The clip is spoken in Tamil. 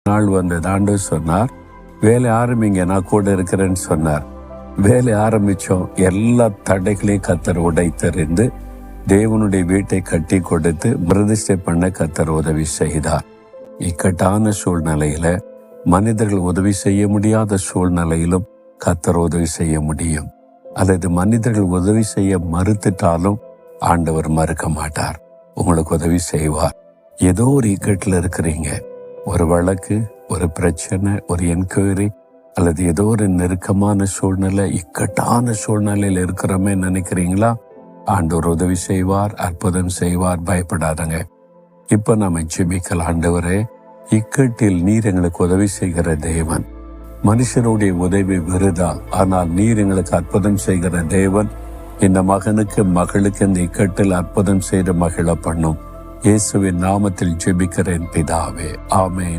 நாள் வந்தது. ஆண்டவர் சொன்னார், வேலை ஆரம்பிங்க, நான் கூட இருக்கிறேன்னு சொன்னார். வேலை ஆரம்பிச்சோம். எல்லா தடைகளையும் கர்த்தர் உடைத்தெறிந்து தேவனுடைய வீட்டை கட்டி கொடுத்து பிரதிஷ்டை பண்ண கர்த்தர் உதவி செய்தார். இக்கட்டான சூழ்நிலையில, மனிதர்கள் உதவி செய்ய முடியாத சூழ்நிலையிலும் கர்த்தர் உதவி செய்ய முடியும். அல்லது மனிதர்கள் உதவி செய்ய மறுத்துட்டாலும் ஆண்டவர் மறுக்க மாட்டார், உங்களுக்கு உதவி செய்வார். ஏதோ ஒரு இக்கட்டில் இருக்கிறீங்க, ஒரு வழக்கு, ஒரு பிரச்சனை, ஒரு என்கொயரி, அல்லது ஏதோ ஒரு நெருக்கமான சூழ்நிலை, இக்கட்டான சூழ்நிலையில் இருக்கிறோமே நினைக்கிறீங்களா? ஆண்டவர் உதவி செய்வார், அற்புதம் செய்வார், பயப்படாதங்க. இப்ப நாம ஜெபிக்கலாம். ஆண்டவரே, இக்கட்டில் நீர் எங்களுக்கு உதவி செய்கிற தேவன். மனுஷனுடைய உதவி விருதா, ஆனால் நீர் எங்களுக்கு அற்புதம் செய்கிற தேவன். இந்த மகனுக்கு மகளுக்கு இந்த இக்கட்டில் அற்புதம் செய்து மகிழ பண்ணும். இயேசுவின் நாமத்தில் ஜெபிக்கிறேன் பிதாவே, ஆமேன்.